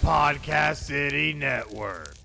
Podcast City Network.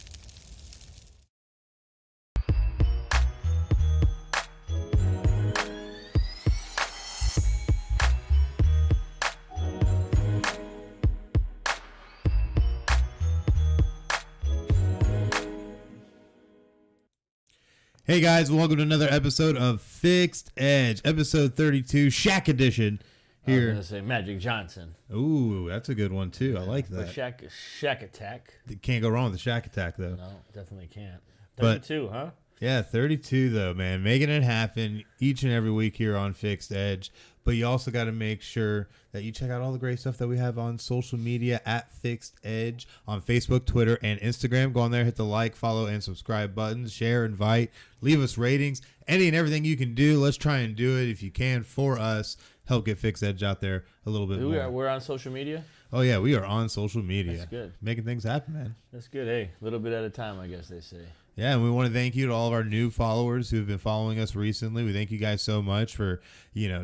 Hey guys, welcome to another episode of Fixed Edge, episode 32, Shaq Edition. Here. I was going to say Magic Johnson. Ooh, that's a good one too. I like that. But Shaq Attack. Can't go wrong with the Shaq Attack though. No, definitely can't. 32, but, huh? Yeah, 32 though, man. Making it happen each and every week here on Fixed Edge. But you also got to make sure that you check out all the great stuff that we have on social media at Fixed Edge on Facebook, Twitter, and Instagram. Go on there, hit the like, follow, and subscribe buttons. Share, invite, leave us ratings. Any and everything you can do. Let's try and do it if you can for us. Help get Fixed Edge out there a little bit more. We're on social media? Oh, yeah, we are on social media. That's good. Making things happen, man. That's good. Hey, a little bit at a time, I guess they say. Yeah, and we want to thank you to all of our new followers who have been following us recently. We thank you guys so much for,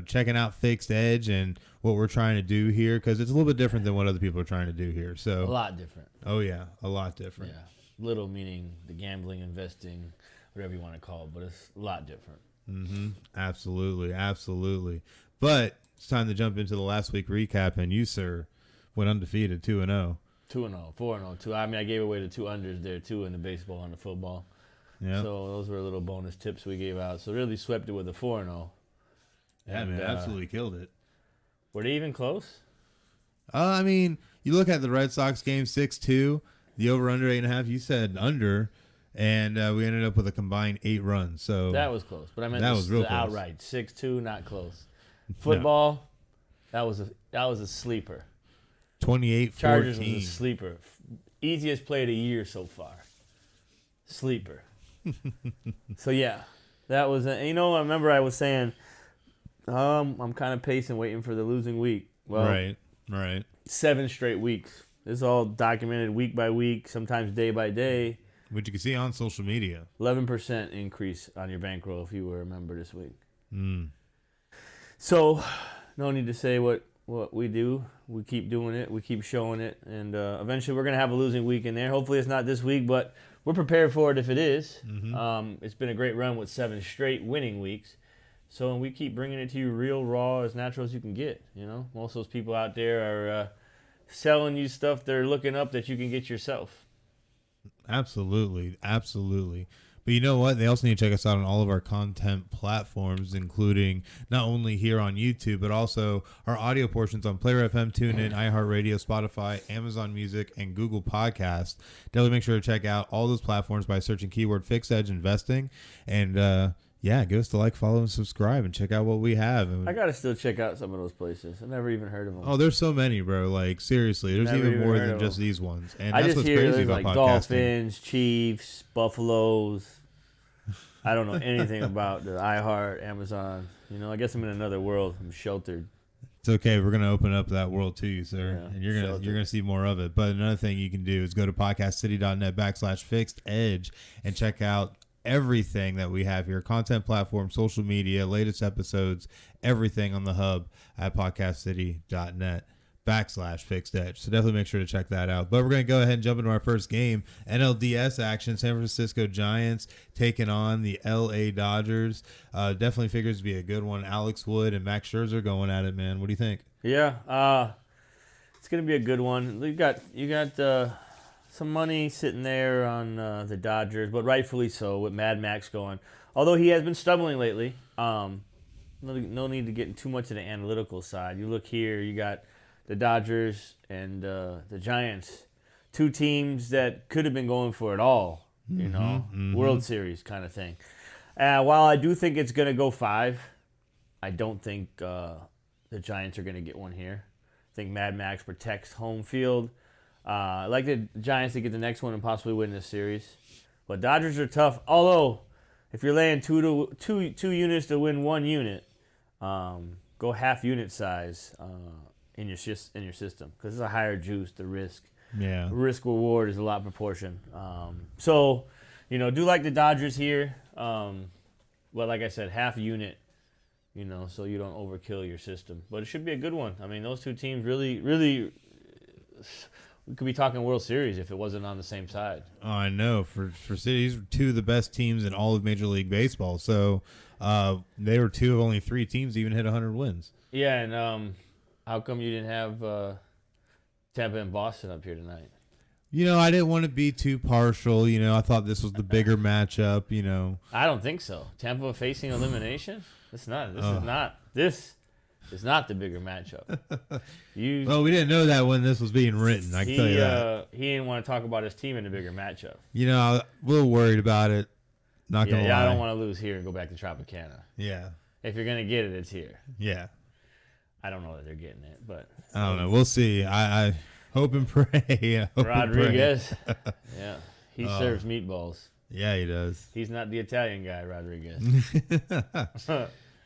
checking out Fixed Edge and what we're trying to do here, because it's a little bit different than what other people are trying to do here. So a lot different. Oh, yeah, a lot different. Yeah, little meaning the gambling, investing, whatever you want to call it, but it's a lot different. Mm-hmm. Absolutely, absolutely. But it's time to jump into the last week recap, and you, sir, went undefeated, 2-0. 2-0, 4-0, 2. I mean, I gave away the two unders there, too, in the baseball and the football. Yeah. So those were little bonus tips we gave out. So really swept it with a 4-0. Yeah, man, absolutely killed it. Were they even close? I mean, you look at the Red Sox game, 6-2, the over-under 8.5. You said under, and we ended up with a combined 8 runs. So that was close. But I meant that was real close. Outright 6-2, not close. Football, no. that was a sleeper. 28-14. Chargers was a sleeper. Easiest play of the year so far. Sleeper. So, yeah, that was I remember I was saying, I'm kind of pacing, waiting for the losing week. Well, right. 7 straight weeks. This is all documented week by week, sometimes day by day. Which you can see on social media. 11% increase on your bankroll if you were a member this week. Mm. So, no need to say what we do. We keep doing it. We keep showing it. And eventually we're going to have a losing week in there. Hopefully it's not this week, but we're prepared for it if it is. Mm-hmm. It's been a great run with 7 straight winning weeks. So we keep bringing it to you real raw, as natural as you can get. Most of those people out there are selling you stuff they're looking up that you can get yourself. Absolutely. But you know what? They also need to check us out on all of our content platforms, including not only here on YouTube, but also our audio portions on PlayerFM, TuneIn, iHeartRadio, Spotify, Amazon Music, and Google Podcasts. Definitely make sure to check out all those platforms by searching keyword Fixed Edge Investing. And, give us the like, follow, and subscribe, and check out what we have. I got to still check out some of those places. I've never even heard of them. Oh, there's so many, bro. Like, seriously, there's even more than just these ones. And that's what's just hear crazy there's about like podcasting. Dolphins, Chiefs, Buffaloes. I don't know anything about the iHeart, Amazon. I guess I'm in another world. I'm sheltered. It's okay. We're gonna open up that world to you, sir, yeah, and you're gonna see more of it. But another thing you can do is go to podcastcity.net/fixededge and check out everything that we have here: content platform, social media, latest episodes, everything on the hub at podcastcity.net/fixededge. So definitely make sure to check that out. But we're going to go ahead and jump into our first game. NLDS action. San Francisco Giants taking on the LA Dodgers. Definitely figures to be a good one. Alex Wood and Max Scherzer going at it, man. What do you think? Yeah, it's going to be a good one. You got some money sitting there on the Dodgers, but rightfully so with Mad Max going. Although he has been stumbling lately. No need to get in too much of the analytical side. You look here, you got the Dodgers and the Giants, 2 teams that could have been going for it all, World Series kind of thing. While I do think it's going to go 5, I don't think the Giants are going to get one here. I think Mad Max protects home field. I like the Giants to get the next one and possibly win this series. But Dodgers are tough. Although, if you're laying two units to win 1 unit, go half unit size in your system, because it's a higher juice. The risk reward is a lot proportion. So, do like the Dodgers here. Well, like I said, half unit. So you don't overkill your system. But it should be a good one. I mean, those 2 teams really, really we could be talking World Series if it wasn't on the same side. Oh, I know. For City, these were two of the best teams in all of Major League Baseball. So they were two of only three teams to even hit 100 wins. Yeah, and how come you didn't have Tampa and Boston up here tonight? I didn't want to be too partial. I thought this was the bigger matchup. I don't think so. Tampa facing elimination? This is not the bigger matchup. Well, we didn't know that when this was being written. I can tell you that. He didn't want to talk about his team in the bigger matchup. I'm a little worried about it. Not gonna lie. Yeah, I don't want to lose here and go back to Tropicana. Yeah. If you're gonna get it, it's here. Yeah. I don't know that they're getting it, but I don't know. We'll see. I hope and pray. Rodriguez. Yeah. He serves meatballs. Yeah, he does. He's not the Italian guy, Rodriguez.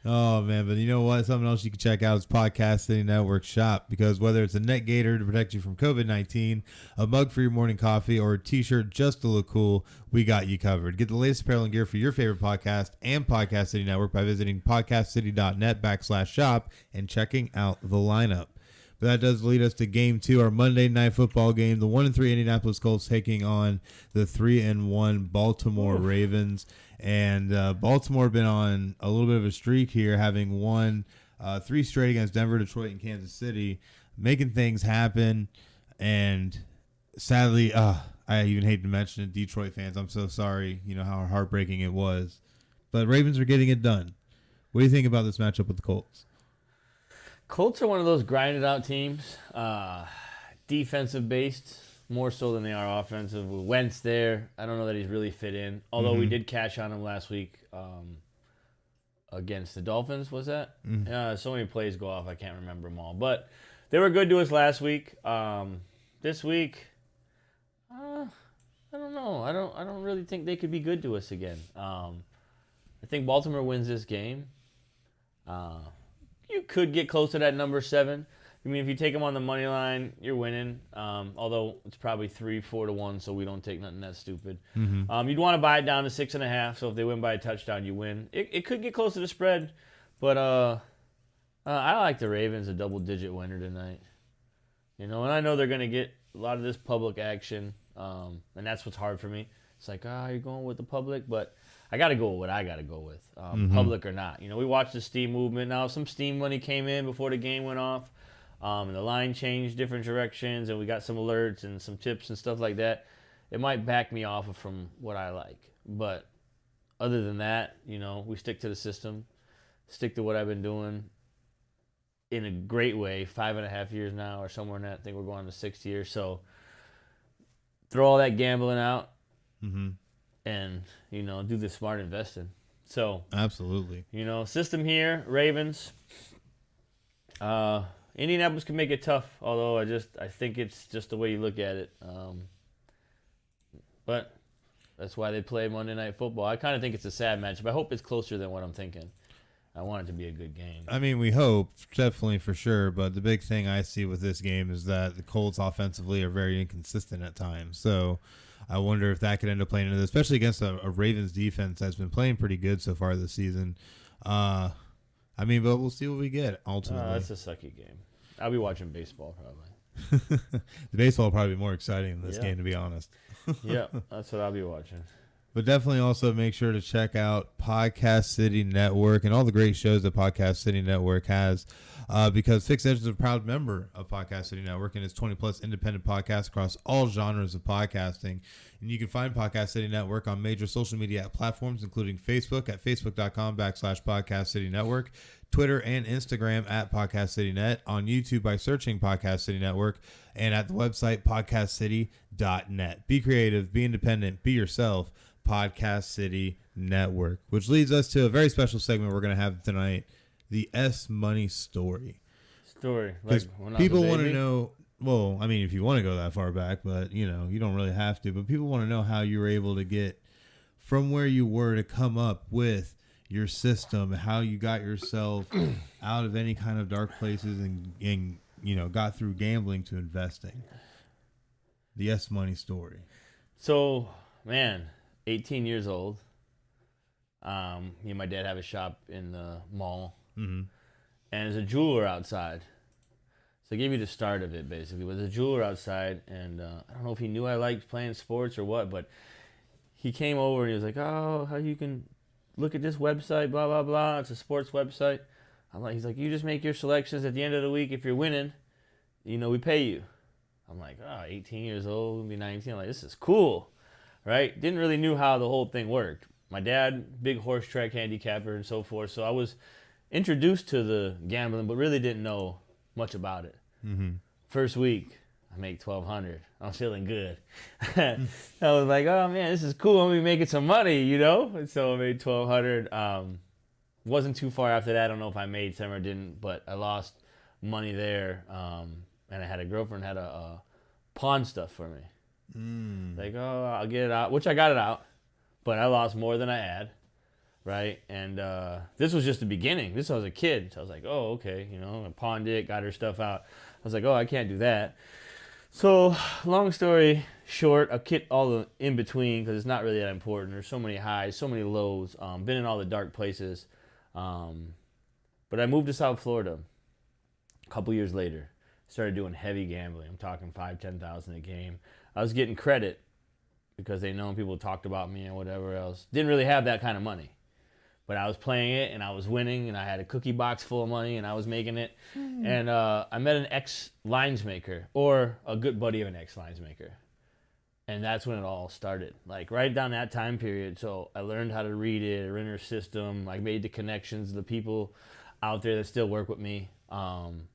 Oh, man. But you know what? Something else you can check out is Podcast City Network Shop, because whether it's a neck gaiter to protect you from COVID-19, a mug for your morning coffee, or a T-shirt just to look cool, we got you covered. Get the latest apparel and gear for your favorite podcast and Podcast City Network by visiting podcastcity.net/shop and checking out the lineup. But that does lead us to Game 2, our Monday Night Football game. The 1-3 Indianapolis Colts taking on the 3-1 Baltimore Ravens. And Baltimore been on a little bit of a streak here, having won 3 straight against Denver, Detroit, and Kansas City, making things happen. And sadly, I even hate to mention it, Detroit fans, I'm so sorry, how heartbreaking it was. But Ravens are getting it done. What do you think about this matchup with the Colts? Colts are one of those grinded out teams, defensive based more so than they are offensive. With Wentz there, I don't know that he's really fit in. Although we did cash on him last week against the Dolphins. Was that? So many plays go off, I can't remember them all. But they were good to us last week. This week, I don't know. I don't really think they could be good to us again. I think Baltimore wins this game. You could get close to that number 7. I mean, if you take them on the money line, you're winning. Although it's probably 3-4 to 1, so we don't take nothing that stupid. You'd want to buy it down to 6.5. So if they win by a touchdown, you win. It could get close to the spread, but I like the Ravens a double-digit winner tonight. And I know they're going to get a lot of this public action, and that's what's hard for me. It's like, you're going with the public, but I got to go with what I got to go with, public or not. We watched the steam movement. Now, some steam money came in before the game went off, and the line changed different directions, and we got some alerts and some tips and stuff like that. It might back me off from what I like. But other than that, we stick to the system, stick to what I've been doing in a great way, 5.5 years now or somewhere in that. I think we're going on the 6th year. So throw all that gambling out. And, do the smart investing. So absolutely. System here, Ravens. Indianapolis can make it tough, although I think it's just the way you look at it. But that's why they play Monday Night Football. I kind of think it's a sad matchup. I hope it's closer than what I'm thinking. I want it to be a good game. I mean, we hope, definitely for sure. But the big thing I see with this game is that the Colts offensively are very inconsistent at times. So I wonder if that could end up playing into this, especially against a Ravens defense that's been playing pretty good so far this season. But we'll see what we get ultimately. That's a sucky game. I'll be watching baseball probably. The baseball will probably be more exciting than this game, to be honest. Yeah, that's what I'll be watching. But definitely also make sure to check out Podcast City Network and all the great shows that Podcast City Network has, because FixedEdge is a proud member of Podcast City Network and it's 20-plus independent podcasts across all genres of podcasting. And you can find Podcast City Network on major social media platforms, including Facebook at facebook.com/Podcast City Network, Twitter and Instagram at Podcast City Net, on YouTube by searching Podcast City Network, and at the website podcastcity.net. Be creative, be independent, be yourself. Podcast City Network, which leads us to a very special segment we're going to have tonight, the S Money Story. Like people want to know, well, I mean, if you want to go that far back, but, you don't really have to, but people want to know how you were able to get from where you were to come up with your system, how you got yourself out of any kind of dark places and got through gambling to investing. The S Money Story. So, man, 18 years old. Me and my dad have a shop in the mall. And there's a jeweler outside. So I gave you the start of it, basically. With a jeweler outside, and I don't know if he knew I liked playing sports or what, but he came over and he was like, oh, how you can look at this website, blah, blah, blah. It's a sports website. He's like, you just make your selections at the end of the week. If you're winning, we pay you. I'm like, 18 years old, maybe 19. I'm like, this is cool, right? Didn't really knew how the whole thing worked. My dad, big horse track handicapper and so forth. So I was introduced to the gambling, but really didn't know much about it. Mm-hmm. First week, I make $1,200. I'm feeling good. I was like, oh man, this is cool. I'm gonna be making some money, And so I made $1,200. Wasn't too far after that. I don't know if I made some or didn't, but I lost money there. And I had a girlfriend had a pawn stuff for me. Like, oh, I'll get it out, which I got it out, but I lost more than I had, right? And this was just the beginning. This was a kid, so I was like, oh, okay, I pawned it, got her stuff out. I was like, oh, I can't do that. So, long story short, I kept all the in between because it's not really that important. There's so many highs, so many lows. Been in all the dark places. But I moved to South Florida a couple years later. Started doing heavy gambling. I'm talking $5,000-$10,000 a game. I was getting credit because they know people talked about me and whatever else. Didn't really have that kind of money. But I was playing it, and I was winning, and I had a cookie box full of money, and I was making it. And I met an ex-linesmaker, or a good buddy of an ex-linesmaker. And that's when it all started. Like, right down that time period. So I learned how to read it, a inner system. I made the connections, the people out there that still work with me. And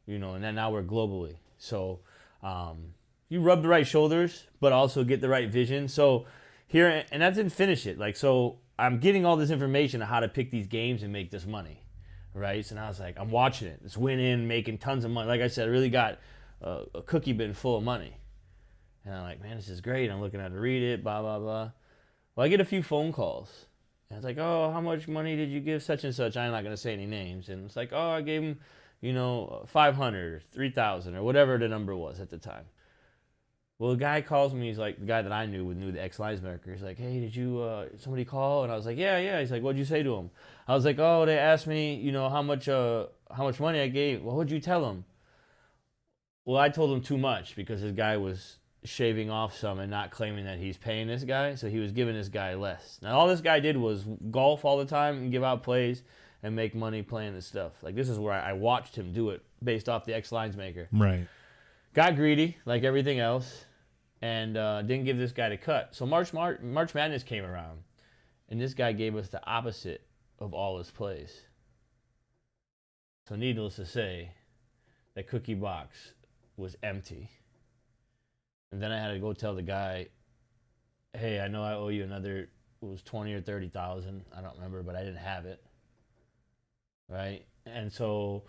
then now we're globally. So you rub the right shoulders, but also get the right vision. So here, and that didn't finish it. Like, so I'm getting all this information on how to pick these games and make this money, right? So now it's like, I'm watching it. It's winning, making tons of money. Like I said, I really got a cookie bin full of money. And I'm like, man, this is great. I'm looking at it to read it, blah, blah, blah. Well, I get a few phone calls. And it's like, oh, how much money did you give such and such? I'm not going to say any names. And it's like, oh, I gave him, 500 or 3,000 or whatever the number was at the time. Well, the guy calls me. He's like, the guy that I knew the ex-linesmaker. He's like, hey, did you, somebody call? And I was like, yeah. He's like, what'd you say to him? I was like, oh, they asked me, how much money I gave. Well, what'd you tell them? Well, I told him too much because this guy was shaving off some and not claiming that he's paying this guy. So he was giving this guy less. Now, all this guy did was golf all the time and give out plays and make money playing this stuff. Like, this is where I watched him do it based off the ex-linesmaker. Right. Got greedy, like everything else, and didn't give this guy the cut. So March Madness came around, and this guy gave us the opposite of all his plays. So needless to say, that cookie box was empty. And then I had to go tell the guy, hey, I know I owe you another, it was 20 or 30,000, I don't remember, but I didn't have it. Right? And so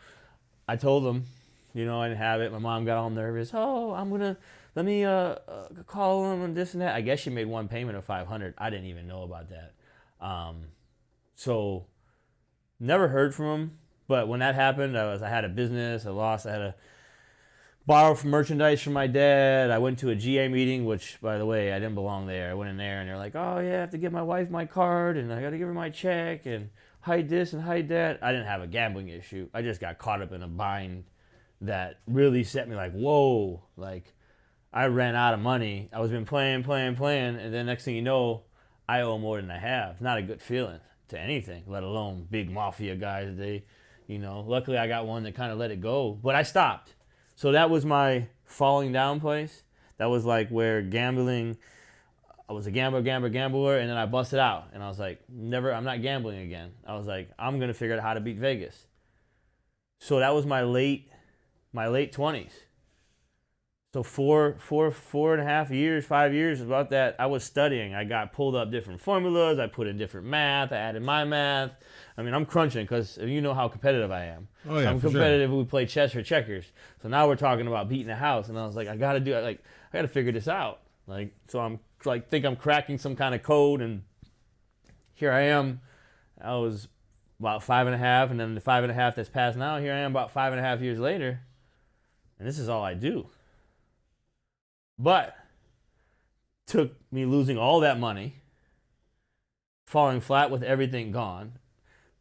I told him, I didn't have it. My mom got all nervous. Oh, let me call him and this and that. I guess she made one payment of $500. I didn't even know about that. So never heard from him. But when that happened, I had a business. I had to borrow merchandise from my dad. I went to a GA meeting, which, by the way, I didn't belong there. I went in there, and they're like, oh, yeah, I have to give my wife my card, and I got to give her my check, and hide this and hide that. I didn't have a gambling issue. I just got caught up in a bind that really set me like, whoa. Like, I ran out of money. I was been playing, and then next thing you know, I owe more than I have. Not a good feeling to anything, let alone big mafia guys. Luckily I got one that kind of let it go, but I stopped. So that was my falling down place. That was like where gambling, I was a gambler, and then I busted out. And I was like, I'm not gambling again. I was like, I'm going to figure out how to beat Vegas. So that was my late 20s. So 4.5 years, 5 years, about that, I was studying. I got pulled up different formulas. I put in different math. I added my math. I mean, I'm crunching because you know how competitive I am. Oh, yeah, I'm competitive when we play chess or checkers. So now we're talking about beating a house. And I was like, I got to figure this out. So I'm think I'm cracking some kind of code. And here I am. I was about 5.5. And then the 5.5 that's passed now, here I am about 5.5 years later. And this is all I do. But took me losing all that money, falling flat with everything gone.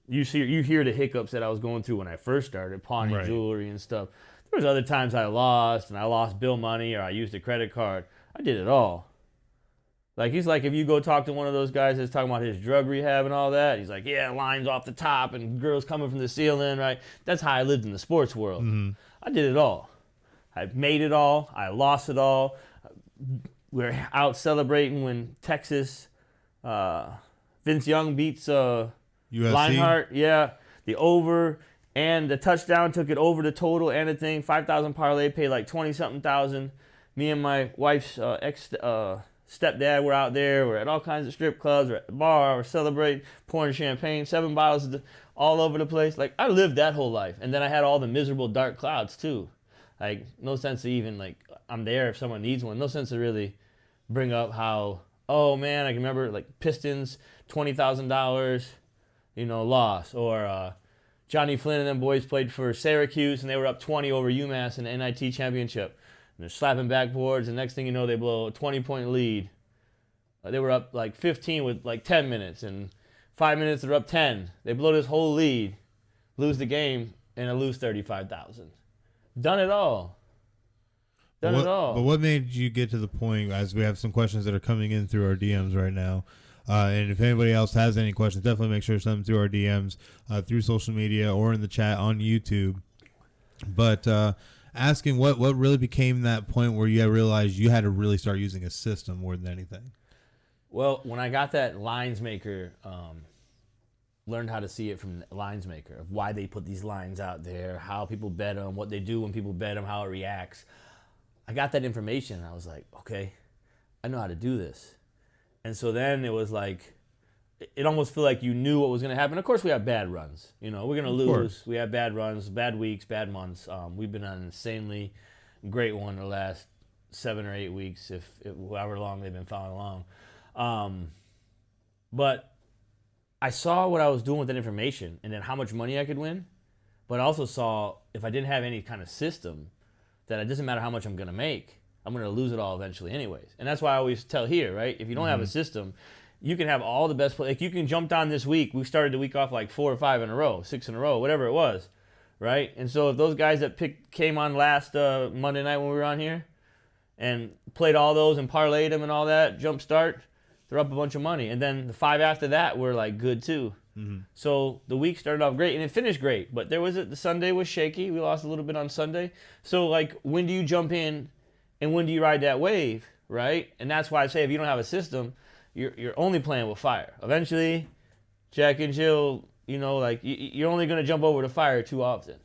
You hear the hiccups that I was going through when I first started, pawning jewelry and stuff. There was other times I lost, and I lost bill money, or I used a credit card. I did it all. Like, he's like, if you go talk to one of those guys that's talking about his drug rehab and all that, he's like, yeah, lines off the top and girls coming from the ceiling, right? That's how I lived in the sports world. Mm-hmm. I did it all. I made it all. I lost it all. We're out celebrating when Texas, Vince Young beats USC? Leinart. Yeah, the over and the touchdown took it over the total and the thing. 5,000 parlay, paid like 20-something thousand. Me and my wife's stepdad were out there. We're at all kinds of strip clubs. We're at the bar. We're celebrating, pouring champagne, 7 bottles all over the place. Like, I lived that whole life. And then I had all the miserable dark clouds too. Like, no sense to even, like, I'm there if someone needs one. No sense to really bring up how, oh man, I can remember like Pistons, $20,000, loss. Or Johnny Flynn and them boys played for Syracuse and they were up 20 over UMass in the NIT championship. And they're slapping backboards, and next thing you know, they blow a 20-point lead. They were up like 15 with like 10 minutes, and 5 minutes they're up 10. They blow this whole lead, lose the game, and I lose 35,000. Done it all. Done it all. But what made you get to the point, as we have some questions that are coming in through our DMs right now, and if anybody else has any questions, definitely make sure to send them through our DMs, through social media or in the chat on YouTube. But asking what really became that point where you realized you had to really start using a system more than anything? Well, when I got that lines maker, learned how to see it from the lines maker, of why they put these lines out there, how people bet them, what they do when people bet them, how it reacts. I got that information, and I was like, okay, I know how to do this. And so then it was like, it almost felt like you knew what was going to happen. Of course, we have bad runs. We're going to lose. We have bad runs, bad weeks, bad months. We've been on an insanely great one the last 7 or 8 weeks, if however long they've been following along. But I saw what I was doing with that information and then how much money I could win. But I also saw if I didn't have any kind of system, that it doesn't matter how much I'm going to make, I'm going to lose it all eventually anyways. And that's why I always tell here, right? If you don't have a system, you can have all the best play. Like, you can jump on this week. We started the week off like 4 or 5 in a row, 6 in a row, whatever it was, right? And so if those guys that came on last Monday night when we were on here and played all those and parlayed them and all that, jump start, they're up a bunch of money. And then the 5 after that were like good too. Mm-hmm. So the week started off great and it finished great. But the Sunday was shaky. We lost a little bit on Sunday. So like, when do you jump in and when do you ride that wave, right? And that's why I say if you don't have a system, you're only playing with fire. Eventually, Jack and Jill, you're only going to jump over the fire too often.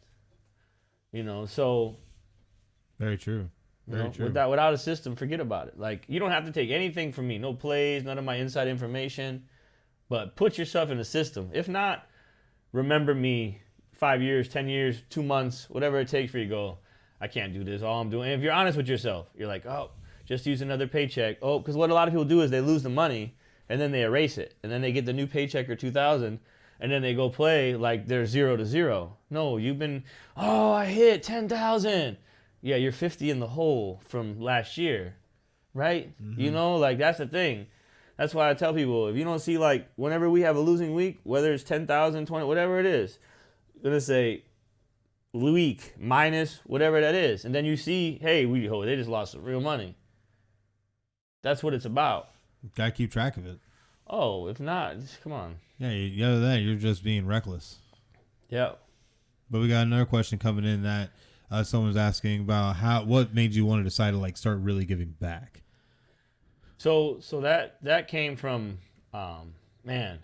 So. Very true. Very true. Without a system, forget about it. Like, you don't have to take anything from me. No plays, none of my inside information. But put yourself in a system. If not, remember me 5 years, 10 years, 2 months, whatever it takes for you to go, I can't do this. All I'm doing. And if you're honest with yourself, you're like, oh, just use another paycheck. Oh, because what a lot of people do is they lose the money and then they erase it. And then they get the new paycheck or 2,000 and then they go play like they're 0 to 0. No, you've been, I hit 10,000. Yeah, you're 50 in the hole from last year, right? Mm-hmm. That's the thing. That's why I tell people, if you don't see, whenever we have a losing week, whether it's 10,000, 20, whatever it is, you're going to say, week minus whatever that is. And then you see, hey, they just lost some real money. That's what it's about. Gotta keep track of it. Oh, if not, just come on. Yeah, other than that, you're just being reckless. Yeah. But we got another question coming in that someone's asking about what made you want to decide to start really giving back. So that came from, man,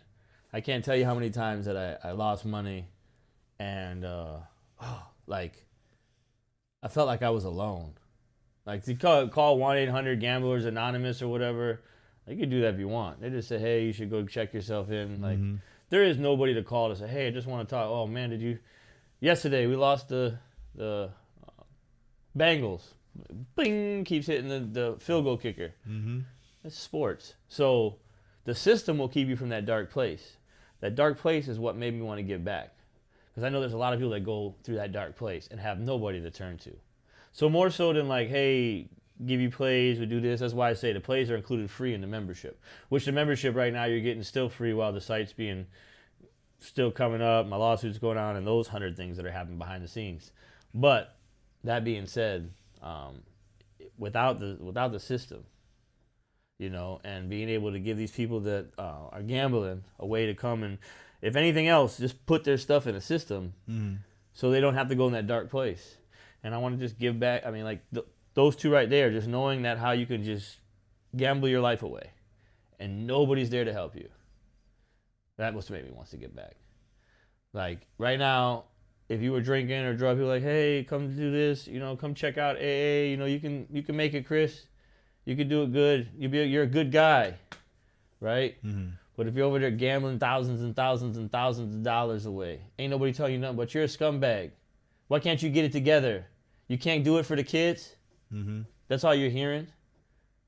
I can't tell you how many times that I lost money, and I felt like I was alone. Like, you call 1-800-GAMBLERS Anonymous or whatever. You can do that if you want. They just say, hey, you should go check yourself in. Like, there is nobody to call to say, hey, I just want to talk. Oh man, yesterday we lost the Bengals. Bing, keeps hitting the field goal kicker. Mm-hmm. It's sports. So the system will keep you from that dark place. That dark place is what made me want to give back. Because I know there's a lot of people that go through that dark place and have nobody to turn to. So more so than hey, give you plays, we do this. That's why I say the plays are included free in the membership. Which the membership right now you're getting still free while the site's being still coming up. My lawsuit's going on and those 100 things that are happening behind the scenes. But that being said, without the system, and being able to give these people that are gambling a way to come and, if anything else, just put their stuff in a system so they don't have to go in that dark place. And I want to just give back. I mean, like those two right there, just knowing that how you can just gamble your life away and nobody's there to help you. That must make me want to give back. Like right now, if you were drinking or drugs, people are like, hey, come do this, come check out AA, you can make it, Chris. You can do it good. You're a good guy, right? Mm-hmm. But if you're over there gambling thousands and thousands and thousands of dollars away, ain't nobody telling you nothing, but you're a scumbag. Why can't you get it together? You can't do it for the kids? Mm-hmm. That's all you're hearing?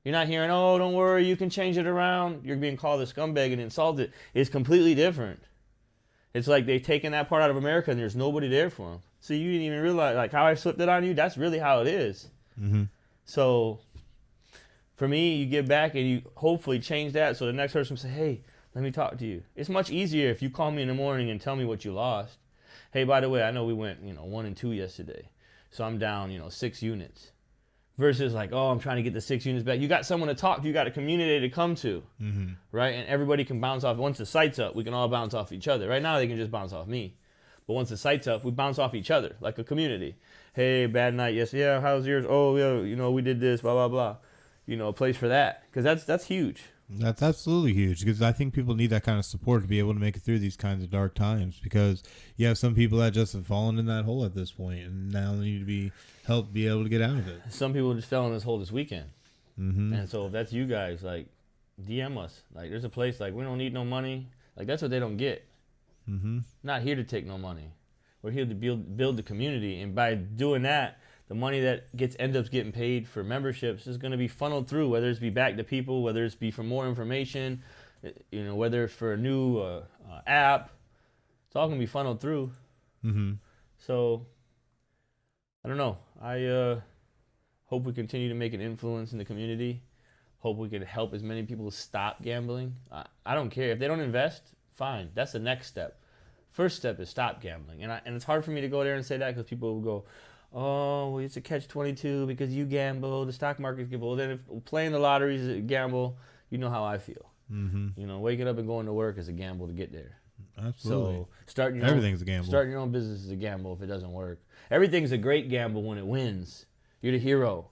You're not hearing, oh, don't worry, you can change it around. You're being called a scumbag and insulted. It's completely different. It's like they've taken that part out of America and there's nobody there for them. So you didn't even realize, like how I flipped it on you, that's really how it is. Mm-hmm. So for me, you give back and you hopefully change that so the next person will say, hey, let me talk to you. It's much easier if you call me in the morning and tell me what you lost. Hey, by the way, I know we went, 1-2 yesterday. So I'm down, 6 units. Versus like, oh, I'm trying to get the 6 units back. You got someone to talk to. You got a community to come to, right? And everybody can bounce off. Once the site's up, we can all bounce off each other. Right now, they can just bounce off me. But once the site's up, we bounce off each other like a community. Hey, bad night. Yes, yeah, how's yours? Oh, yeah, we did this, blah, blah, blah. A place for that. Because that's huge. That's absolutely huge, because I think people need that kind of support to be able to make it through these kinds of dark times, because you have some people that just have fallen in that hole at this point and now they need to be helped be able to get out of it. Some people just fell in this hole this weekend. Mm-hmm. And so if that's you guys, like, DM us. Like, there's a place, like, we don't need no money. Like, that's what they don't get. Mm-hmm. Not here to take no money. We're here to build the community, and by doing that, the money that ends up getting paid for memberships is going to be funneled through, whether it's be back to people, whether it's be for more information, whether it's for a new app. It's all going to be funneled through. Mm-hmm. So, I don't know. I hope we continue to make an influence in the community. Hope we can help as many people stop gambling. I don't care. If they don't invest, fine. That's the next step. First step is stop gambling. And it's hard for me to go there and say that because people will go, oh, well, it's a catch-22 because you gamble, the stock market's gamble. Then if playing the lottery is a gamble, you know how I feel. Mm-hmm. Waking up and going to work is a gamble to get there. Absolutely. So everything's a gamble. Starting your own business is a gamble if it doesn't work. Everything's a great gamble when it wins. You're the hero,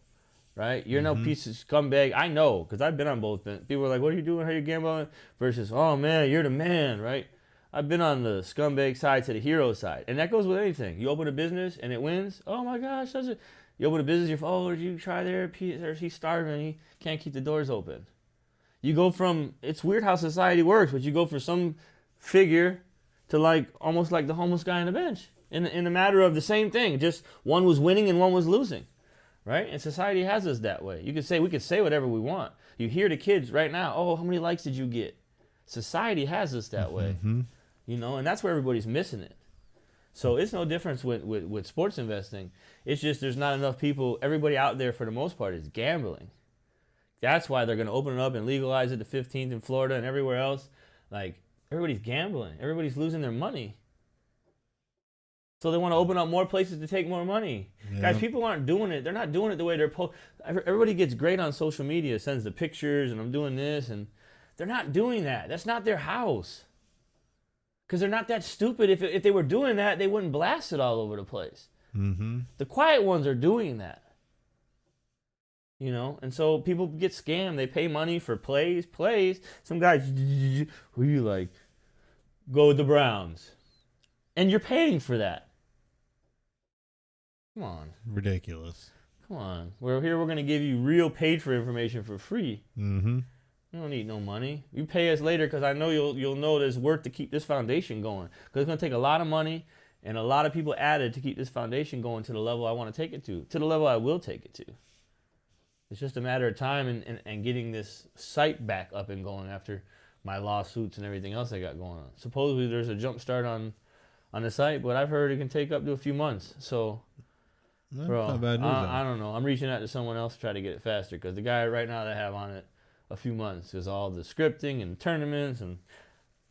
right? You're no piece of scumbag. I know, because I've been on both. People are like, what are you doing? How are you gambling? Versus, oh, man, you're the man, right? I've been on the scumbag side to the hero side. And that goes with anything. You open a business and it wins. Oh, my gosh. You open a business, you try there. He's starving. He can't keep the doors open. You go from, it's weird how society works, but you go from some figure to like almost like the homeless guy on the bench in a matter of the same thing. Just one was winning and one was losing, right? And society has us that way. We could say whatever we want. You hear the kids right now, oh, how many likes did you get? Society has us that way. Mm-hmm. And that's where everybody's missing it. So it's no difference with sports investing. It's just there's not enough people. Everybody out there, for the most part, is gambling. That's why they're going to open it up and legalize it to 15th in Florida and everywhere else. Like, everybody's gambling. Everybody's losing their money. So they want to open up more places to take more money. Yeah. Guys, people aren't doing it. They're not doing it the way they're everybody gets great on social media, sends the pictures, and I'm doing this, and they're not doing that. That's not their house. Because they're not that stupid. If they were doing that, they wouldn't blast it all over the place. Mm-hmm. The quiet ones are doing that. And so people get scammed. They pay money for plays. Some guys, who you like? Go with the Browns. And you're paying for that. Come on. Ridiculous. Come on. We're going to give you real paid for information for free. Mm-hmm. You don't need no money. You pay us later because I know you'll know there's work to keep this foundation going. Because it's going to take a lot of money and a lot of people added to keep this foundation going to the level I want to take it to the level I will take it to. It's just a matter of time and getting this site back up and going after my lawsuits and everything else I got going on. Supposedly there's a jump start on the site, but I've heard it can take up to a few months. So, bro, not bad news, I don't know. I'm reaching out to someone else to try to get it faster because the guy right now that I have on it a few months is all the scripting and tournaments, and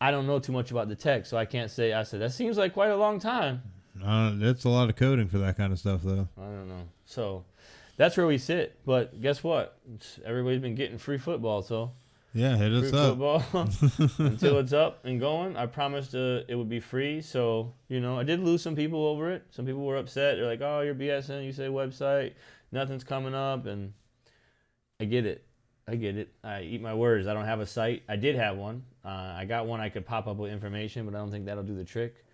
I don't know too much about the tech, so I can't say. I said that seems like quite a long time. That's a lot of coding for that kind of stuff, though. I don't know. So that's where we sit. But guess what? Everybody's been getting free football, so. Yeah, hit us up. Football until it's up and going. I promised it would be free. So, I did lose some people over it. Some people were upset. They're like, oh, you're BSing. You say website. Nothing's coming up. And I get it. I eat my words. I don't have a site. I did have one. I got one I could pop up with information, but I don't think that'll do the trick.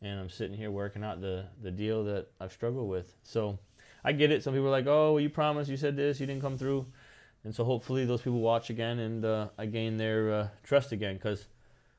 And I'm sitting here working out the deal that I've struggled with. So I get it. Some people are like, oh, well, you promised. You said this. You didn't come through. And so hopefully those people watch again and I gain their trust again, because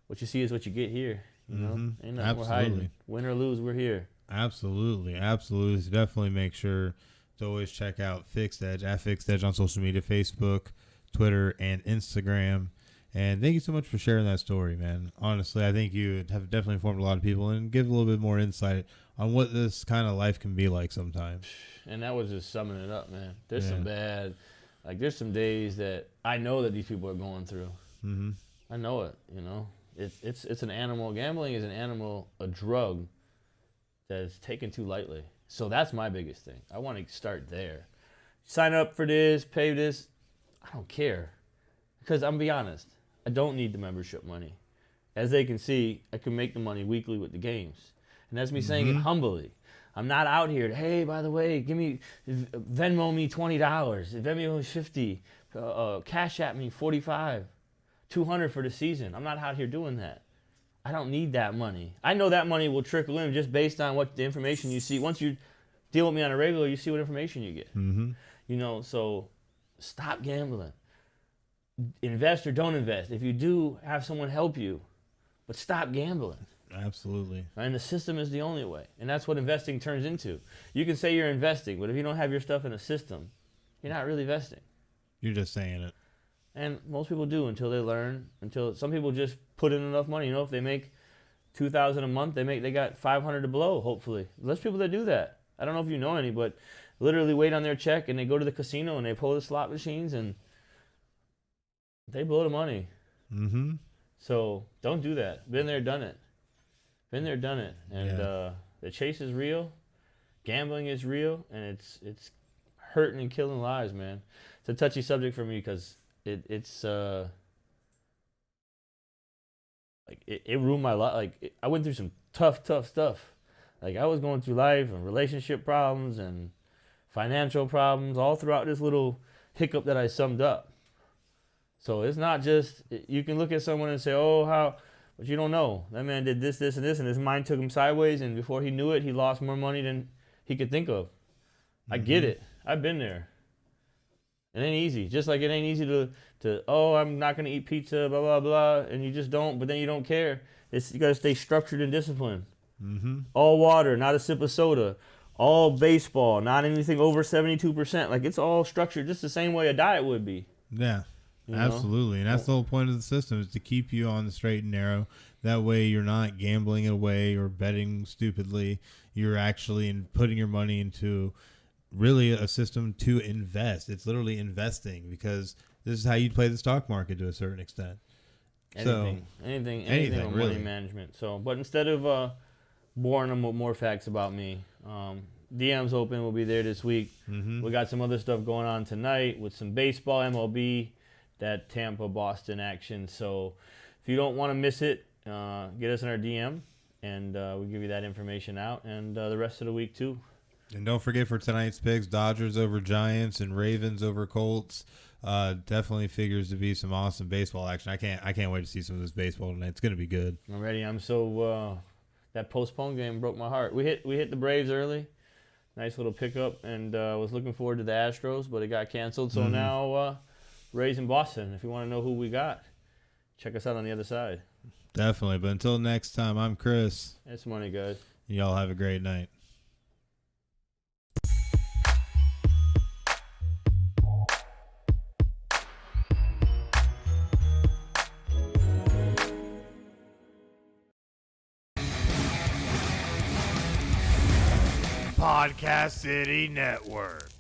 what you see is what you get here. Ain't nothing we're hiding. Win or lose, we're here. Absolutely. So definitely make sure to always check out FixedEdge, at FixedEdge on social media, Facebook, Twitter, and Instagram. And thank you so much for sharing that story, man. Honestly, I think you have definitely informed a lot of people and give a little bit more insight on what this kind of life can be like sometimes. And that was just summing it up, man. There's some bad... there's some days that I know that these people are going through. Mm-hmm. I know it, It's an animal. Gambling is an animal, a drug that is taken too lightly. So that's my biggest thing. I want to start there. Sign up for this, pay this. I don't care. Because I'm going to be honest, I don't need the membership money. As they can see, I can make the money weekly with the games. And that's me saying it humbly. I'm not out here to, hey, by the way, Venmo me $20, Venmo me $50, Cash App me $45, $200 for the season. I'm not out here doing that. I don't need that money. I know that money will trickle in just based on what the information you see. Once you deal with me on a regular, you see what information you get. Mm-hmm. So stop gambling. Invest or don't invest. If you do, have someone help you, but stop gambling. Absolutely. And the system is the only way. And that's what investing turns into. You can say you're investing, but if you don't have your stuff in a system, you're not really investing. You're just saying it. And most people do until they learn, until some people just put in enough money. If they make $2,000 a month, they got $500 to blow, hopefully. There's people that do that. I don't know if you know any, but literally wait on their check and they go to the casino and they pull the slot machines and they blow the money. Mm-hmm. So don't do that. Been there, done it. And the chase is real, gambling is real, and it's hurting and killing lives, man. It's a touchy subject for me because it ruined my life. I went through some tough stuff. I was going through life and relationship problems and financial problems all throughout this little hiccup that I summed up. So it's not just, you can look at someone and say, oh, how... But you don't know. That man did this, and this, and his mind took him sideways, and before he knew it, he lost more money than he could think of. I get it. I've been there. It ain't easy. Just like it ain't easy to I'm not going to eat pizza, blah, blah, blah, and you just don't, but then you don't care. You got to stay structured and disciplined. Mm-hmm. All water, not a sip of soda. All baseball, not anything over 72%. It's all structured just the same way a diet would be. Yeah. Absolutely. And that's the whole point of the system, is to keep you on the straight and narrow. That way you're not gambling it away or betting stupidly. You're actually putting your money into really a system to invest. It's literally investing, because this is how you play the stock market to a certain extent. Anything on really. Money management. So, but instead of boring them with more facts about me, DM's open. We'll be there this week. Mm-hmm. We got some other stuff going on tonight with some baseball, MLB, that Tampa-Boston action. So if you don't want to miss it, get us in our DM, and we'll give you that information out, and the rest of the week too. And don't forget for tonight's picks, Dodgers over Giants and Ravens over Colts. Definitely figures to be some awesome baseball action. I can't wait to see some of this baseball tonight. It's going to be good. I'm ready. I'm so that postponed game broke my heart. We hit the Braves early. Nice little pickup, and was looking forward to the Astros, but it got canceled. So now Rays in Boston. If you want to know who we got, check us out on the other side. Definitely. But until next time, I'm Chris. It's money, guys. Y'all have a great night. Podcast City Network.